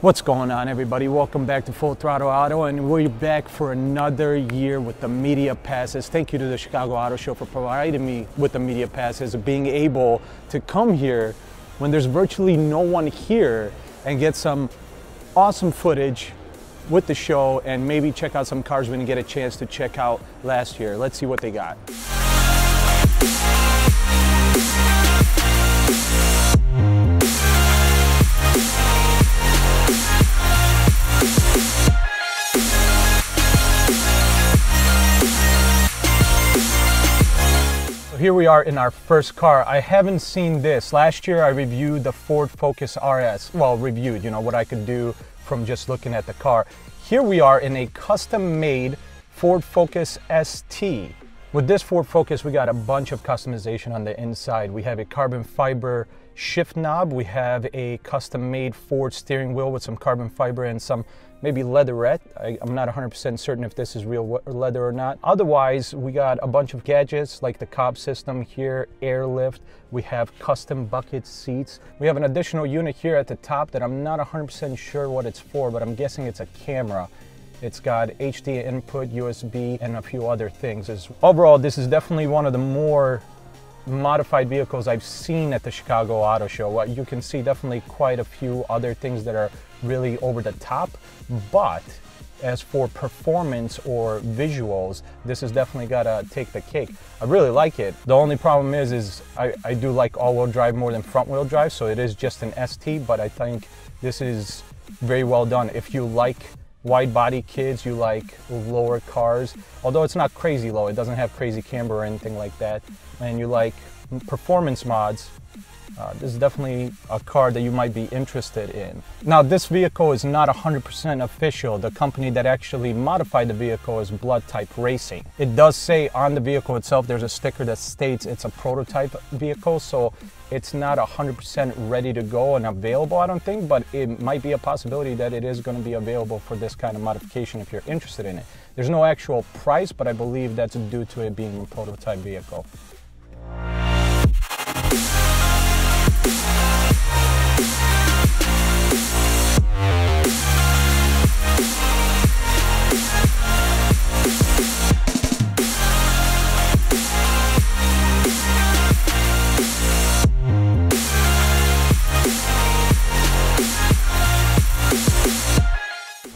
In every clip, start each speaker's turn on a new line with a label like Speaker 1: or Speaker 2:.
Speaker 1: What's going on, everybody? Welcome back to Full Throttle Auto, and we're back for another year with the media passes. Thank you to the Chicago Auto Show for providing me with the media passes, being able to come here when there's virtually no one here and get some awesome footage with the show and maybe check out some cars we didn't get a chance to check out last year. Let's see what they got. Here we are in our first car. I haven't seen this. Last year I reviewed the Ford Focus RS. Well, reviewed, you know, what I could do from just looking at the car. Here we are in a custom-made Ford Focus ST. With this Ford Focus, we got a bunch of customization on the inside. We have a carbon fiber shift knob. We have a custom-made Ford steering wheel with some carbon fiber and some maybe leatherette. I'm not 100% certain if this is real leather or not. Otherwise, we got a bunch of gadgets like the cob system here, air lift. We have custom bucket seats. We have an additional unit here at the top that I'm not 100% sure what it's for, but I'm guessing it's a camera. It's got HD input, USB, and a few other things. Overall, this is definitely one of the more modified vehicles I've seen at the Chicago Auto Show. You can see definitely quite a few other things that are really over the top, but as for performance or visuals, this has definitely got to take the cake. I really like it. The only problem is I do like all-wheel drive more than front-wheel drive, so it is just an ST, but I think this is very well done. If you like wide body kids, you like lower cars, although it's not crazy low, it doesn't have crazy camber or anything like that, and you like performance mods, this is definitely a car that you might be interested in. Now, this vehicle is not 100% official. The company that actually modified the vehicle is Blood Type Racing. It does say on the vehicle itself, there's a sticker that states it's a prototype vehicle, so it's not 100% ready to go and available, I don't think, but it might be a possibility that it is going to be available for this kind of modification if you're interested in it. There's no actual price, but I believe that's due to it being a prototype vehicle.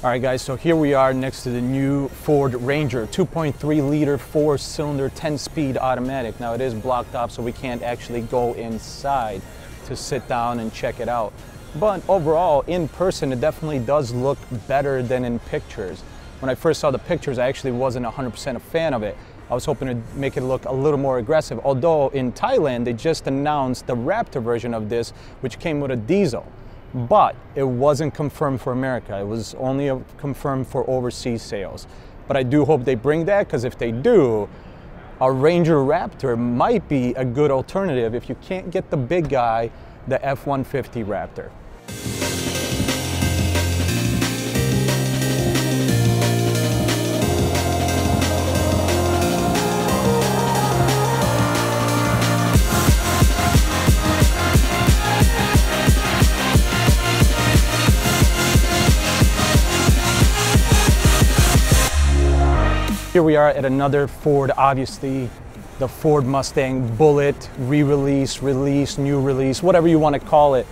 Speaker 1: All right, guys, so here we are next to the new Ford Ranger, 2.3 liter, 4-cylinder, 10-speed automatic. Now, it is blocked off, so we can't actually go inside to sit down and check it out. But overall, in person, it definitely does look better than in pictures. When I first saw the pictures, I actually wasn't 100% a fan of it. I was hoping to make it look a little more aggressive, although in Thailand, they just announced the Raptor version of this, which came with a diesel. But it wasn't confirmed for America. It was only confirmed for overseas sales. But I do hope they bring that, because if they do, a Ranger Raptor might be a good alternative if you can't get the big guy, the F-150 Raptor. Here we are at another Ford, obviously the Ford Mustang Bullet, re-release, release, new release, whatever you want to call it.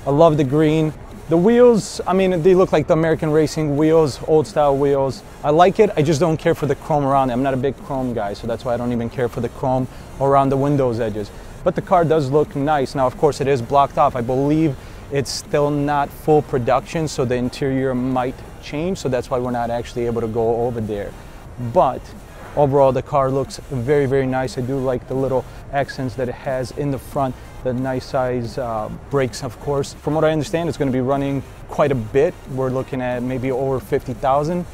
Speaker 1: I love the green. The wheels, I mean, they look like the American racing wheels, old style wheels. I like it, I just don't care for the chrome around it. I'm not a big chrome guy, so that's why I don't even care for the chrome around the windows edges. But the car does look nice. Now, of course, it is blocked off. I believe it's still not full production, so the interior might change, so that's why we're not actually able to go over there. But overall, the car looks very, very nice. I do like the little accents that it has in the front, the nice size brakes, of course. From what I understand, it's going to be running quite a bit. We're looking at maybe over 50,000.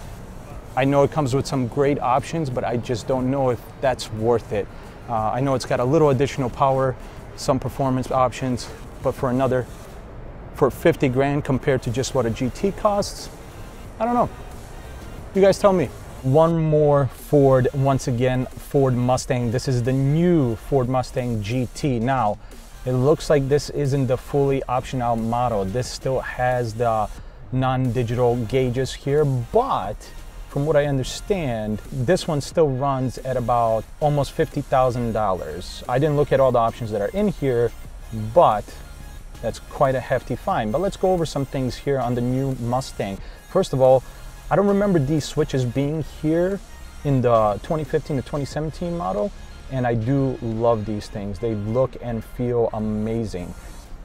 Speaker 1: I know it comes with some great options, but I just don't know if that's worth it. I know it's got a little additional power, some performance options, but for 50 grand compared to just what a GT costs, I don't know. You guys tell me. One more Ford, once again, Ford Mustang. This is the new Ford Mustang GT. Now, it looks like this isn't the fully optioned out model. This still has the non-digital gauges here, but from what I understand, this one still runs at about almost $50,000. I didn't look at all the options that are in here, but that's quite a hefty fine. But let's go over some things here on the new Mustang. First of all, I don't remember these switches being here in the 2015 to 2017 model, and I do love these things. They look and feel amazing.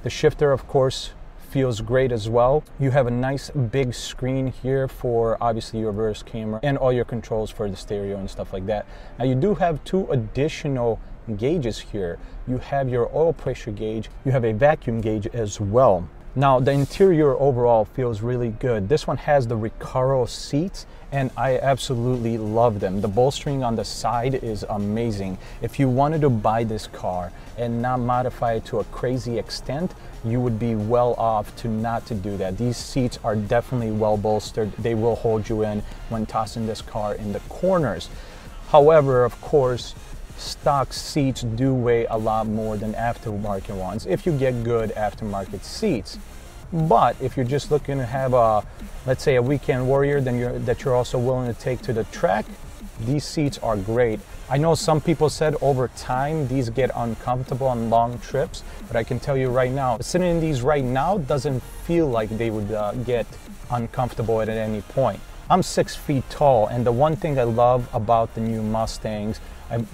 Speaker 1: The shifter, of course, feels great as well. You have a nice big screen here for obviously your reverse camera and all your controls for the stereo and stuff like that. Now you do have two additional gauges here. You have your oil pressure gauge, you have a vacuum gauge as well. Now the interior overall feels really good. This one has the Recaro seats and I absolutely love them. The bolstering on the side is amazing. If you wanted to buy this car and not modify it to a crazy extent, you would be well off to not to do that. These seats are definitely well bolstered. They will hold you in when tossing this car in the corners. However, of course, stock seats do weigh a lot more than aftermarket ones if you get good aftermarket seats. But if you're just looking to have a, let's say, a weekend warrior that you're also willing to take to the track, these seats are great. I know some people said over time these get uncomfortable on long trips, but I can tell you right now, sitting in these right now doesn't feel like they would get uncomfortable at any point. I'm 6 feet tall, and the one thing I love about the new Mustangs,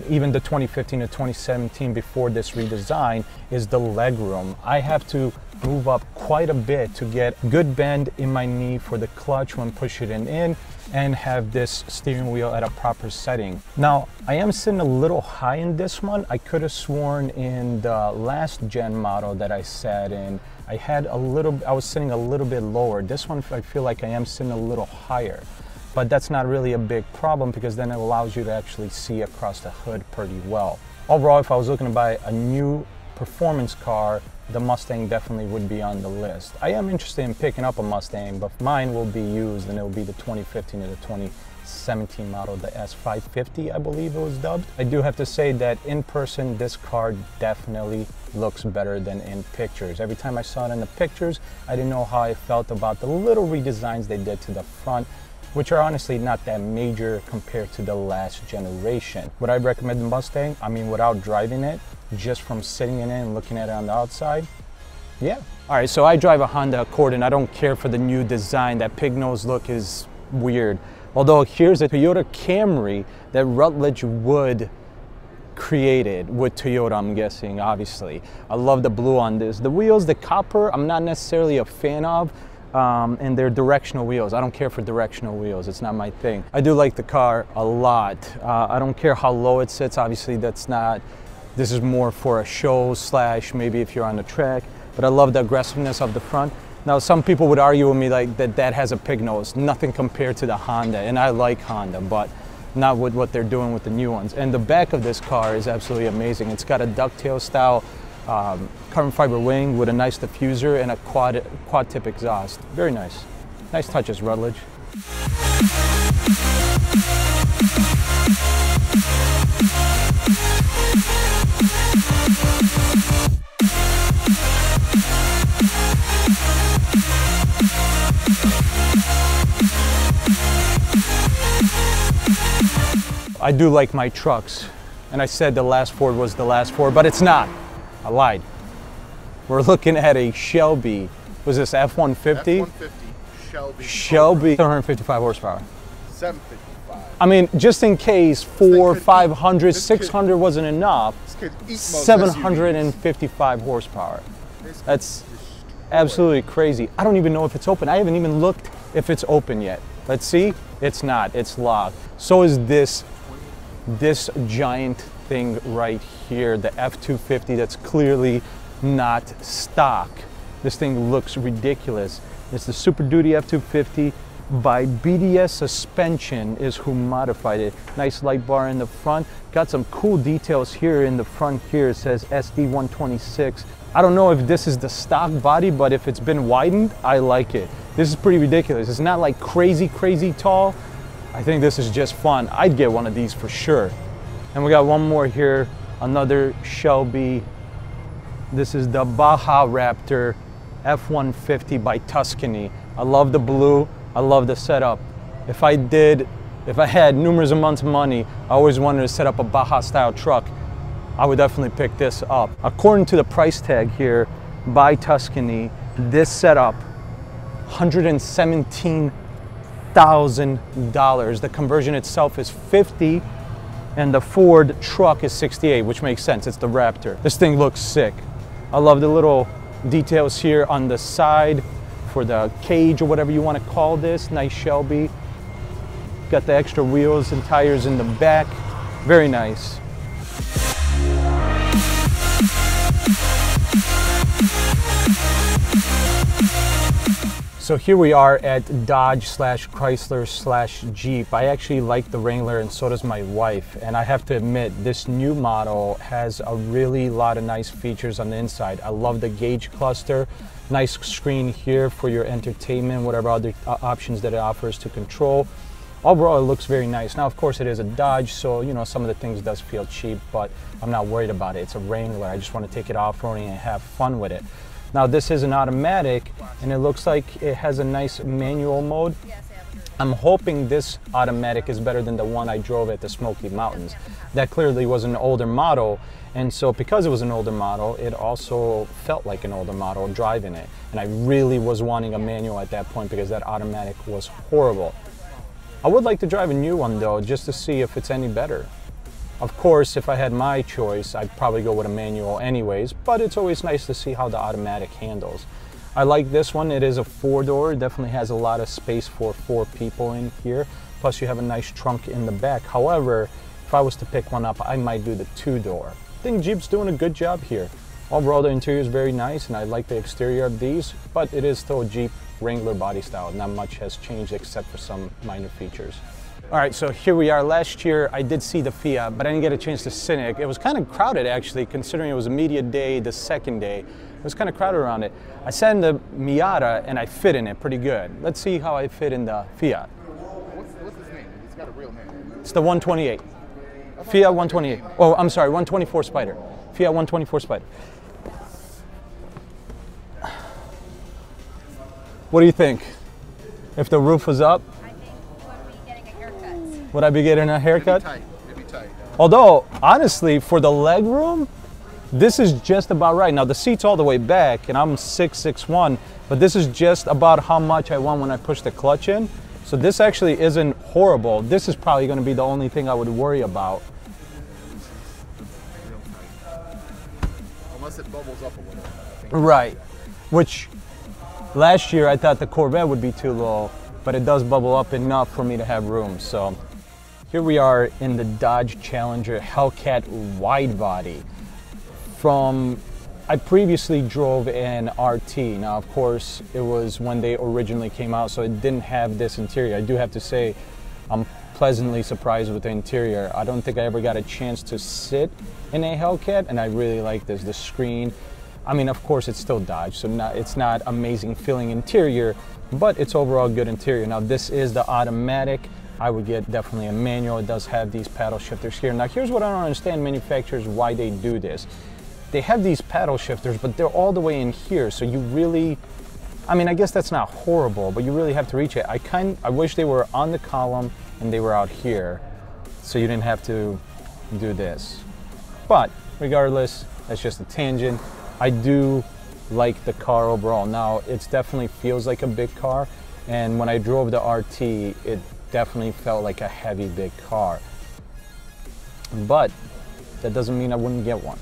Speaker 1: even the 2015 to 2017 before this redesign, is the legroom. I have to move up quite a bit to get good bend in my knee for the clutch when pushing it in and have this steering wheel at a proper setting. Now, I am sitting a little high in this one. I could have sworn in the last gen model that I sat in, I was sitting a little bit lower. This one, I feel like I am sitting a little higher. But that's not really a big problem because then it allows you to actually see across the hood pretty well. Overall, if I was looking to buy a new performance car, the Mustang definitely would be on the list. I am interested in picking up a Mustang, but mine will be used and it will be the 2015 to the 2017 model, the S550, I believe it was dubbed. I do have to say that in person, this car definitely looks better than in pictures. Every time I saw it in the pictures, I didn't know how I felt about the little redesigns they did to the front, which are honestly not that major compared to the last generation. Would I recommend the Mustang? I mean, without driving it, just from sitting in it and looking at it on the outside, yeah. All right, so I drive a Honda Accord and I don't care for the new design. That pig nose look is weird. Although here's a Toyota Camry that Rutledge Wood created with Toyota, I'm guessing, obviously. I love the blue on this. The wheels, the copper, I'm not necessarily a fan of. And they're directional wheels. I don't care for directional wheels. It's not my thing. I do like the car a lot. I don't care how low it sits. Obviously, this is more for a show slash maybe if you're on the track. But I love the aggressiveness of the front. Now, some people would argue with me like that has a pig nose. Nothing compared to the Honda. And I like Honda, but not with what they're doing with the new ones. And the back of this car is absolutely amazing. It's got a ducktail style carbon fiber wing with a nice diffuser and a quad tip exhaust. Very nice. Nice touches, Rutledge. I do like my trucks, and I said the last Ford was the last Ford, but it's not. I lied. We're looking at a Shelby. Was this F-150?
Speaker 2: F-150
Speaker 1: Shelby. 755 horsepower.
Speaker 2: 755.
Speaker 1: I mean, just in case 400, 500, 600 wasn't enough, 755 horsepower. That's absolutely crazy. I don't even know if it's open. I haven't even looked if it's open yet. Let's see. It's not. It's locked. So is this giant thing right here, the F250, that's clearly not stock. This thing looks ridiculous. It's the Super Duty F250 by BDS Suspension is who modified it. Nice light bar in the front. Got some cool details here in the front here. It says SD126. I don't know if this is the stock body, but if it's been widened, I like it. This is pretty ridiculous. It's not like crazy tall. I think this is just fun. I'd get one of these for sure. And we got one more here, another Shelby. This is the Baja Raptor F-150 by Tuscany. I love the blue, I love the setup. If I had numerous amounts of money, I always wanted to set up a Baja style truck, I would definitely pick this up. According to the price tag here by Tuscany, this setup, $117,000. The conversion itself is 50, and the Ford truck is 68, which makes sense, it's the Raptor. This thing looks sick. I love the little details here on the side for the cage or whatever you want to call this. Nice Shelby. Got the extra wheels and tires in the back. Very nice. So here we are at Dodge / Chrysler / Jeep. I actually like the Wrangler, and so does my wife. And I have to admit, this new model has a really lot of nice features on the inside. I love the gauge cluster, nice screen here for your entertainment, whatever other options that it offers to control. Overall, it looks very nice. Now, of course, it is a Dodge, so you know some of the things does feel cheap, but I'm not worried about it. It's a Wrangler. I just want to take it off-roading and have fun with it. Now this is an automatic, and it looks like it has a nice manual mode. I'm hoping this automatic is better than the one I drove at the Smoky Mountains. That clearly was an older model, and so because it was an older model, it also felt like an older model driving it. And I really was wanting a manual at that point because that automatic was horrible. I would like to drive a new one though, just to see if it's any better. Of course, if I had my choice, I'd probably go with a manual anyways, but it's always nice to see how the automatic handles. I like this one. It is a 4-door. It definitely has a lot of space for 4 people in here. Plus you have a nice trunk in the back. However, if I was to pick one up, I might do the 2-door. I think Jeep's doing a good job here. Overall, the interior is very nice, and I like the exterior of these, but it is still a Jeep Wrangler body style. Not much has changed except for some minor features. All right, so here we are. Last year, I did see the Fiat, but I didn't get a chance to sit in it. It was kind of crowded, actually, considering it was a media day, the second day. It was kind of crowded around it. I sat in the Miata, and I fit in it pretty good. Let's see how I fit in the Fiat.
Speaker 2: What's his name? He's got a real name.
Speaker 1: It's the 128. Fiat 128. Oh, I'm sorry, 124 Spider. Fiat 124 Spider. What do you think? If the roof was up? Would I be getting a haircut?
Speaker 2: Maybe tight.
Speaker 1: Although, honestly, for the leg room, this is just about right. Now, the seat's all the way back, and I'm 6'1", but this is just about how much I want when I push the clutch in. So this actually isn't horrible. This is probably going to be the only thing I would worry about.
Speaker 2: Unless it bubbles up a little.
Speaker 1: Right. Which, last year, I thought the Corvette would be too low, but it does bubble up enough for me to have room, so. Here we are in the Dodge Challenger Hellcat wide body. I previously drove an RT. Now, of course, it was when they originally came out, so it didn't have this interior. I do have to say, I'm pleasantly surprised with the interior. I don't think I ever got a chance to sit in a Hellcat, and I really like this. The screen, I mean, of course, it's still Dodge, so it's not amazing feeling interior, but it's overall good interior. Now, this is the automatic. I would get definitely a manual. It does have these paddle shifters here. Now, here's what I don't understand manufacturers why they do this. They have these paddle shifters, but they're all the way in here, so you really, I mean, I guess that's not horrible, but you really have to reach it. I wish they were on the column and they were out here, so you didn't have to do this. But regardless, that's just a tangent. I do like the car overall. Now, it definitely feels like a big car, and when I drove the RT, it definitely felt like a heavy, big car. But that doesn't mean I wouldn't get one.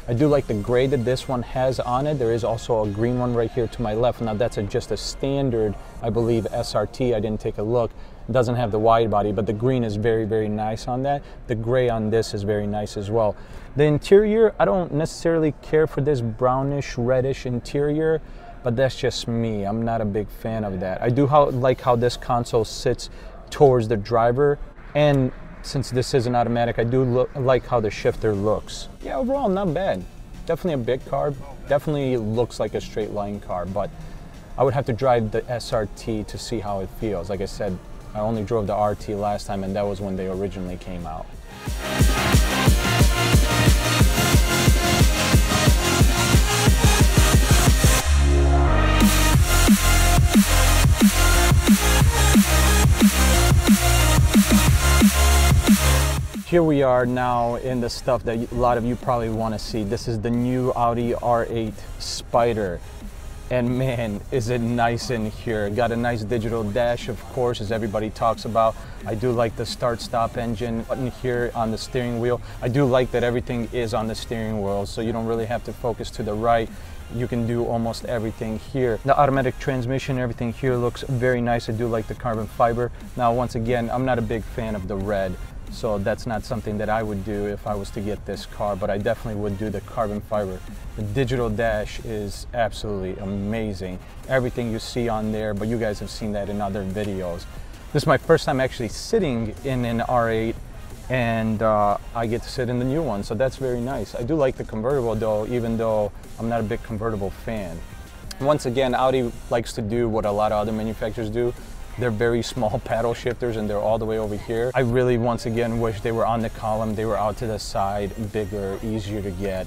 Speaker 1: I do like the gray that this one has on it. There is also a green one right here to my left. Now that's just a standard, I believe, SRT. I didn't take a look. It doesn't have the wide body, but the green is very, very nice on that. The gray on this is very nice as well. The interior, I don't necessarily care for this brownish, reddish interior, but that's just me. I'm not a big fan of that. I do like how this console sits towards the driver, and since this is an automatic, I do like how the shifter looks. Yeah, overall, not bad. Definitely a big car. Definitely looks like a straight line car, but I would have to drive the SRT to see how it feels. Like I said, I only drove the RT last time, and that was when they originally came out. Here we are now in the stuff that a lot of you probably want to see. This is the new Audi R8 Spider. And man, is it nice in here. Got a nice digital dash, of course, as everybody talks about. I do like the start-stop engine button here on the steering wheel. I do like that everything is on the steering wheel, so you don't really have to focus to the right. You can do almost everything here. The automatic transmission, everything here looks very nice. I do like the carbon fiber. Now, once again, I'm not a big fan of the red, so that's not something that I would do if I was to get this car, but I definitely would do the carbon fiber. The digital dash is absolutely amazing. Everything you see on there, but you guys have seen that in other videos. This is my first time actually sitting in an R8, and I get to sit in the new one, so that's very nice. I do like the convertible though, even though I'm not a big convertible fan. Once again, Audi likes to do what a lot of other manufacturers do. They're very small paddle shifters, and they're all the way over here. I really, once again, wish they were on the column. They were out to the side, bigger, easier to get.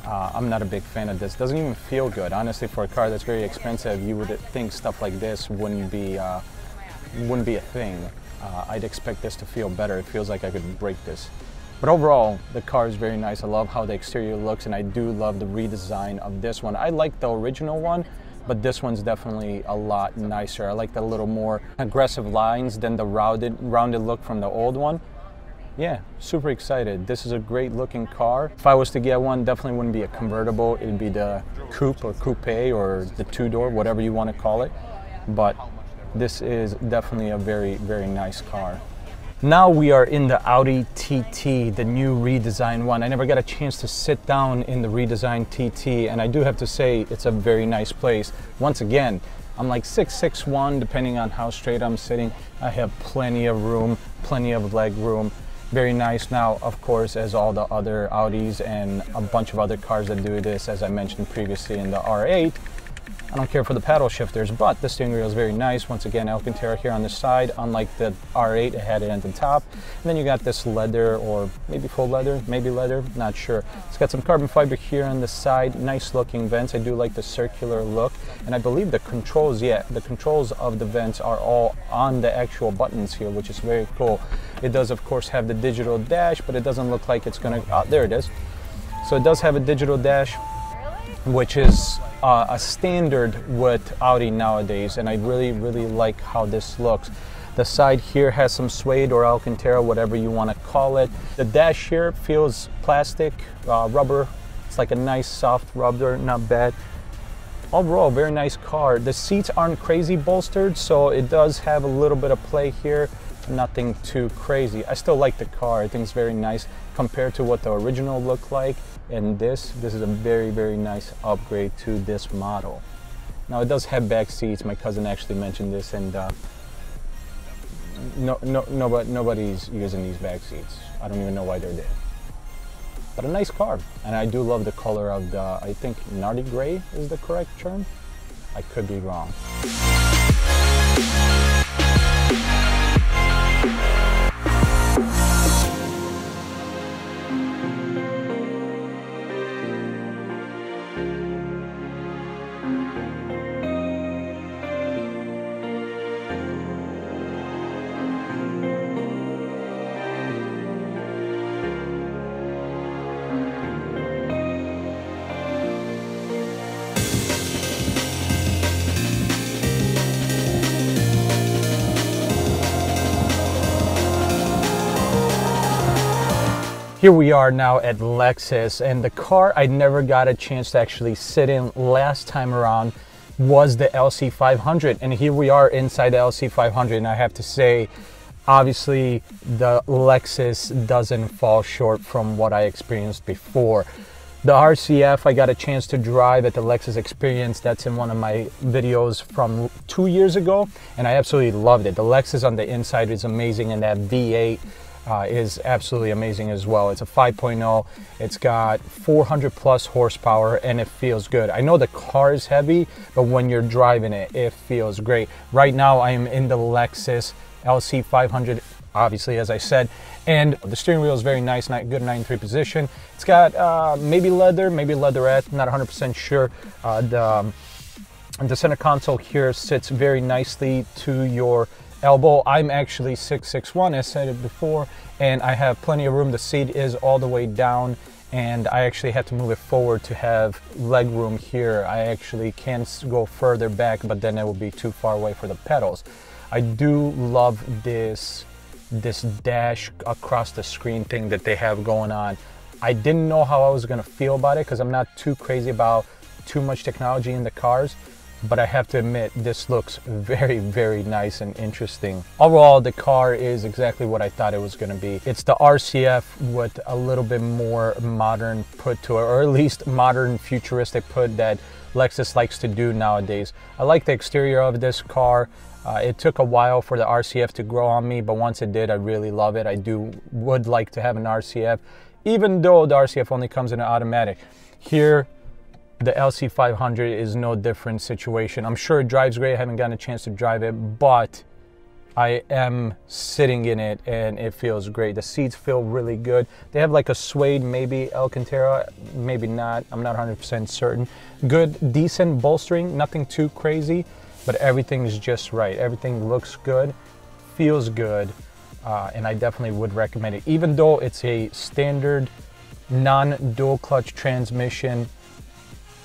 Speaker 1: I'm not a big fan of this. Doesn't even feel good. Honestly, for a car that's very expensive, you would think stuff like this wouldn't be a thing. I'd expect this to feel better. It feels like I could break this. But overall, the car is very nice. I love how the exterior looks, and I do love the redesign of this one. I like the original one, but this one's definitely a lot nicer. I like the little more aggressive lines than the rounded look from the old one. Yeah, super excited. This is a great looking car. If I was to get one, definitely wouldn't be a convertible. It'd be the coupe or coupe or the two-door, whatever you want to call it. But this is definitely a very, very nice car. Now we are in the Audi TT, the new redesigned one. I never got a chance to sit down in the redesigned TT, and I do have to say it's a very nice place. Once again, I'm like 6'1", depending on how straight I'm sitting. I have plenty of room, plenty of leg room. Very nice. Now, of course, as all the other Audis and a bunch of other cars that do this, as I mentioned previously in the R8, I don't care for the paddle shifters, but the steering wheel is very nice. Once again, Alcantara here on the side, unlike the R8, it had it at the top. And then you got this leather, or maybe full leather, maybe leather, not sure. It's got some carbon fiber here on the side, nice looking vents. I do like the circular look, and I believe the controls, the controls of the vents are all on the actual buttons here, which is very cool. It does, of course, have the digital dash, but it doesn't look like it's gonna, there it is. So it does have a digital dash, which is a standard with Audi nowadays, and I really, really like how this looks. The side here has some suede or Alcantara, whatever you want to call it. The dash here feels plastic, rubber. It's like a nice soft rubber, not bad. Overall, very nice car. The seats aren't crazy bolstered, so it does have a little bit of play here. Nothing too crazy. I still like the car. I think it's very nice compared to what the original looked like. And this is a very, very nice upgrade to this model. Now it does have back seats. My cousin actually mentioned this, and nobody's using these back seats. I don't even know why they're there. But a nice car, and I do love the color of the, I think Nardi gray is the correct term. I could be wrong. Here we are now at Lexus, and the car I never got a chance to actually sit in last time around was the LC500, and here we are inside the LC500, and I have to say, obviously the Lexus doesn't fall short from what I experienced before. The RCF I got a chance to drive at the Lexus Experience. That's in one of my videos from 2 years ago, and I absolutely loved it. The Lexus on the inside is amazing, and that V8 is absolutely amazing as well. It's a 5.0. It's got 400 plus horsepower, and it feels good. I know the car is heavy, but when you're driving it, it feels great. Right now I am in the Lexus LC500, obviously, as I said, and the steering wheel is very nice, good 9.3 position. It's got maybe leather, maybe leatherette, not 100% sure. The center console here sits very nicely to your elbow. I'm actually 6'1", as said it before, and I have plenty of room. The seat is all the way down, and I actually had to move it forward to have leg room here. I actually can go further back, but then it will be too far away for the pedals. I do love this dash across the screen thing that they have going on. I didn't know how I was going to feel about it because I'm not too crazy about too much technology in the cars, but I have to admit this looks very, very nice and interesting. Overall, the car is exactly what I thought it was going to be. It's the RCF with a little bit more modern put to it, or at least modern futuristic put that Lexus likes to do nowadays. I like the exterior of this car. It took a while for the RCF to grow on me, but once it did, I really love it. I would like to have an RCF, even though the RCF only comes in an automatic. Here, the LC500 is no different situation. I'm sure it drives great. I haven't gotten a chance to drive it, but I am sitting in it and it feels great. The seats feel really good. They have like a suede, maybe Alcantara, maybe not. I'm not 100% certain. Good, decent bolstering, nothing too crazy, but everything is just right. Everything looks good, feels good, and I definitely would recommend it. Even though it's a standard non-dual clutch transmission,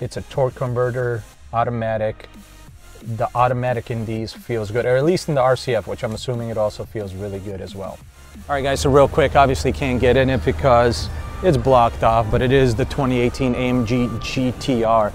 Speaker 1: it's a torque converter, automatic. The automatic in these feels good, or at least in the RCF, which I'm assuming it also feels really good as well. All right, guys, so real quick, obviously can't get in it because it's blocked off, but it is the 2018 AMG GTR.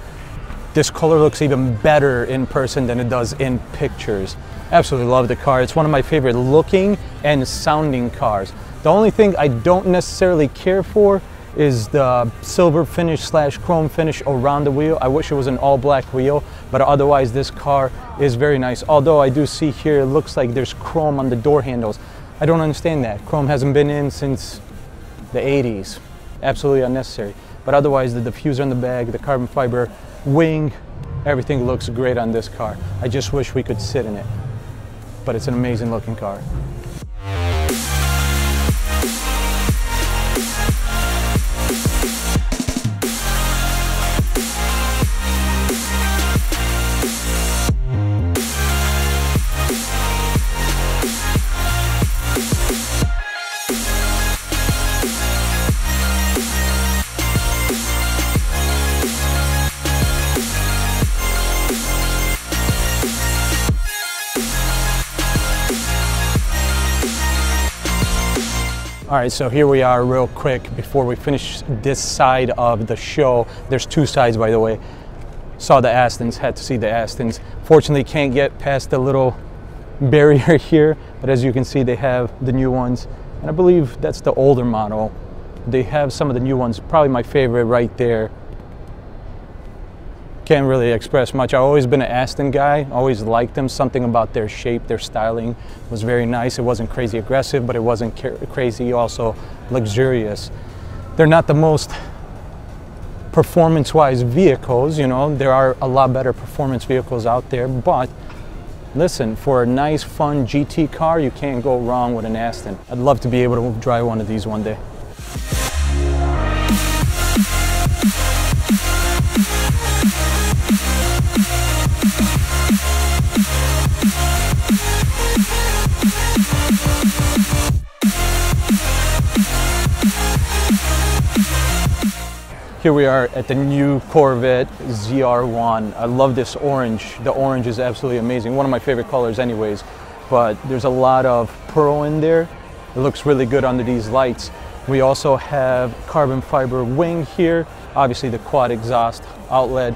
Speaker 1: This color looks even better in person than it does in pictures. Absolutely love the car. It's one of my favorite looking and sounding cars. The only thing I don't necessarily care for is the silver finish / chrome finish around the wheel. I wish it was an all black wheel, but otherwise this car is very nice. Although I do see here, it looks like there's chrome on the door handles. I don't understand that. Chrome hasn't been in since the 80s. Absolutely unnecessary. But otherwise, the diffuser in the bag, the carbon fiber wing, everything looks great on this car. I just wish we could sit in it, but it's an amazing looking car. All right, so here we are real quick before we finish this side of the show. There's two sides, by the way. Saw the Astons, had to see the Astons. Fortunately, can't get past the little barrier here, but as you can see, they have the new ones. And I believe that's the older model. They have some of the new ones, probably my favorite right there. Can't really express much. I've always been an Aston guy, always liked them. Something about their shape, their styling was very nice. It wasn't crazy aggressive, but it wasn't crazy also luxurious. They're not the most performance-wise vehicles, you know. There are a lot better performance vehicles out there, but listen, for a nice, fun GT car, you can't go wrong with an Aston. I'd love to be able to drive one of these one day. Here we are at the new Corvette ZR1. I love this orange. The orange is absolutely amazing. One of my favorite colors anyways, but there's a lot of pearl in there. It looks really good under these lights. We also have carbon fiber wing here. Obviously the quad exhaust outlet.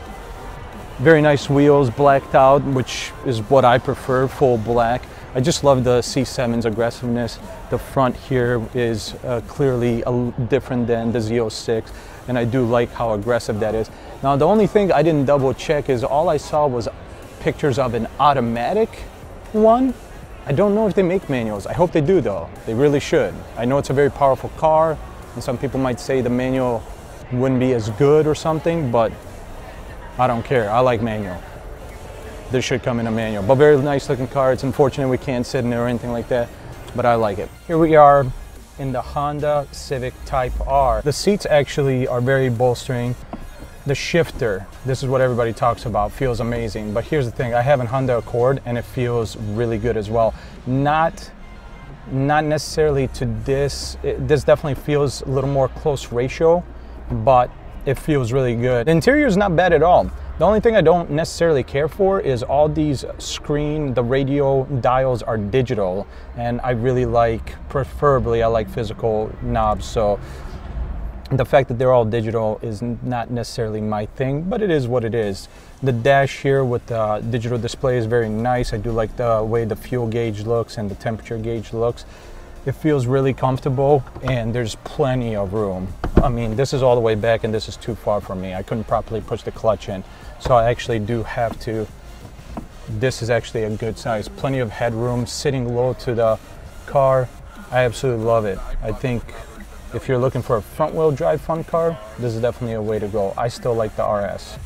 Speaker 1: Very nice wheels, blacked out, which is what I prefer, full black. I just love the C7's aggressiveness. The front here is clearly different than the Z06, and I do like how aggressive that is. Now, the only thing I didn't double check is all I saw was pictures of an automatic one. I don't know if they make manuals. I hope they do though. They really should. I know it's a very powerful car, and some people might say the manual wouldn't be as good or something, but I don't care. I like manual. This should come in a manual, but very nice looking car. It's unfortunate we can't sit in it or anything like that, but I like it. Here we are in the Honda Civic Type R. The seats actually are very bolstering. The shifter, this is what everybody talks about, feels amazing. But here's the thing, I have a Honda Accord and it feels really good as well. Not necessarily to this. This definitely feels a little more close ratio, but it feels really good. The interior is not bad at all. The only thing I don't necessarily care for is all these the radio dials are digital, and I really like, preferably I like physical knobs, so the fact that they're all digital is not necessarily my thing, but it is what it is. The dash here with the digital display is very nice. I do like the way the fuel gauge looks and the temperature gauge looks. It feels really comfortable and there's plenty of room. I mean, this is all the way back and this is too far for me. I couldn't properly push the clutch in. So I actually do have to, this is actually a good size. Plenty of headroom, sitting low to the car. I absolutely love it. I think if you're looking for a front wheel drive fun car, this is definitely a way to go. I still like the RS.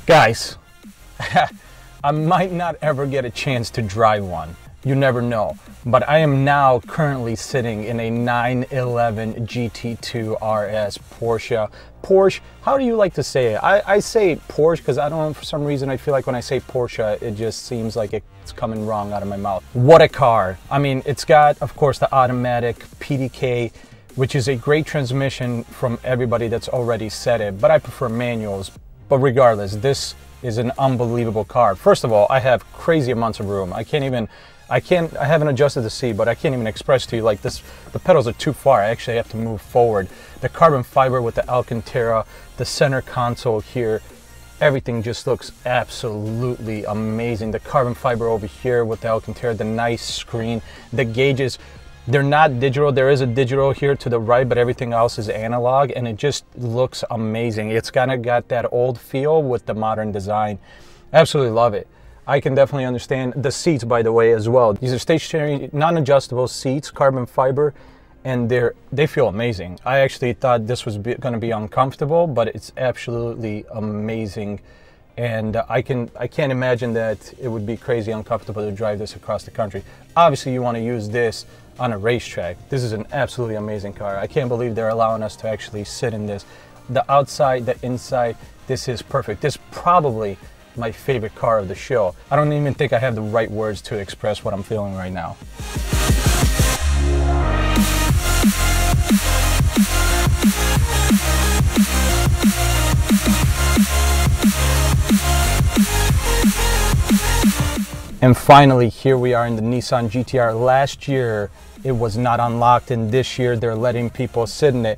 Speaker 1: Guys, I might not ever get a chance to drive one. You never know. But I am now currently sitting in a 911 GT2 RS Porsche. How do you like to say it? I say Porsche because I don't know, for some reason I feel like when I say Porsche, it just seems like it's coming wrong out of my mouth. What a car. I mean, it's got, of course, the automatic PDK, which is a great transmission from everybody that's already said it, but I prefer manuals. But regardless, this is an unbelievable car. First of all, I have crazy amounts of room. I haven't adjusted the seat, but I can't even express to you like this. The pedals are too far. I actually have to move forward. The carbon fiber with the Alcantara, the center console here, everything just looks absolutely amazing. The carbon fiber over here with the Alcantara, the nice screen, the gauges. They're not digital. There is a digital here to the right, but everything else is analog, and it just looks amazing. It's kind of got that old feel with the modern design. Absolutely love it. I can definitely understand the seats, by the way, as well. These are stationary, non-adjustable seats, carbon fiber, and they feel amazing. I actually thought this was going to be uncomfortable, but it's absolutely amazing. And I can't imagine that it would be crazy uncomfortable to drive this across the country. Obviously, you want to use this on a racetrack. This is an absolutely amazing car. I can't believe they're allowing us to actually sit in this. The outside, the inside, this is perfect. This is probably my favorite car of the show. I don't even think I have the right words to express what I'm feeling right now. And finally, here we are in the Nissan GTR. Last year, it was not unlocked, and this year they're letting people sit in it.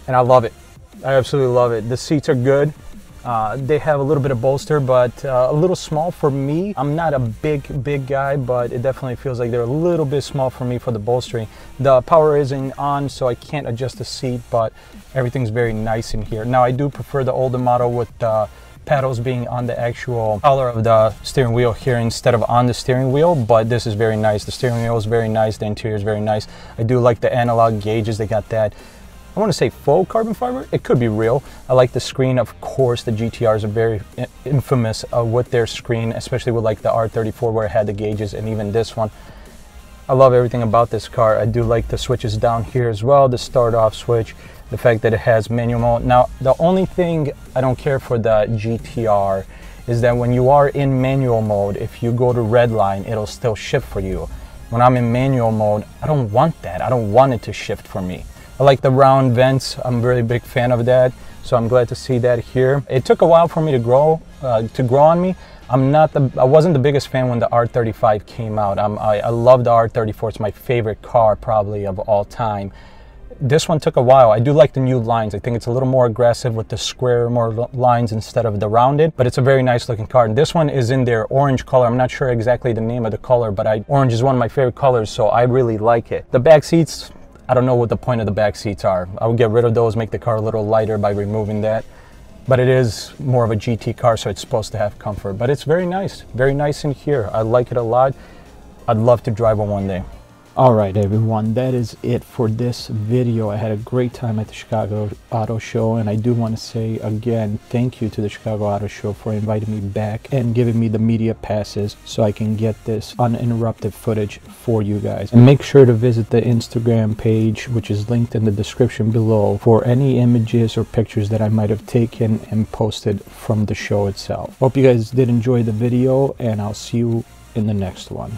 Speaker 1: And I love it. I absolutely love it. The seats are good. They have a little bit of bolster, but a little small for me. I'm not a big guy, but it definitely feels like they're a little bit small for me for the bolstering. The power isn't on, so I can't adjust the seat, but everything's very nice in here. Now, I do prefer the older model with the paddles being on the actual collar of the steering wheel here instead of on the steering wheel, but this is very nice. The steering wheel is very nice. The interior is very nice. I do like the analog gauges. They got that, I want to say faux carbon fiber. It could be real. I like the screen. Of course, the GTRs are very infamous with their screen, especially with like the R34 where it had the gauges, and even this one. I love everything about this car. I do like the switches down here as well, the start off switch, the fact that it has manual mode. Now, the only thing I don't care for the GTR is that when you are in manual mode, if you go to red line, it'll still shift for you. When I'm in manual mode, I don't want that. I don't want it to shift for me. I like the round vents. I'm a really big fan of that, so I'm glad to see that here. It took a while for me to grow on me. I wasn't the biggest fan when the R35 came out. I love the R34. It's my favorite car probably of all time. This one took a while. I do like the new lines. I think it's a little more aggressive with the square, more lines instead of the rounded, but it's a very nice looking car. And this one is in their orange color. I'm not sure exactly the name of the color, but orange is one of my favorite colors, so I really like it. The back seats, I don't know what the point of the back seats are. I would get rid of those, make the car a little lighter by removing that. But it is more of a GT car, so it's supposed to have comfort. But it's very nice in here. I like it a lot. I'd love to drive one day. Alright everyone, that is it for this video. I had a great time at the Chicago Auto Show, and I do want to say again, thank you to the Chicago Auto Show for inviting me back and giving me the media passes so I can get this uninterrupted footage for you guys. And make sure to visit the Instagram page, which is linked in the description below, for any images or pictures that I might have taken and posted from the show itself. Hope you guys did enjoy the video, and I'll see you in the next one.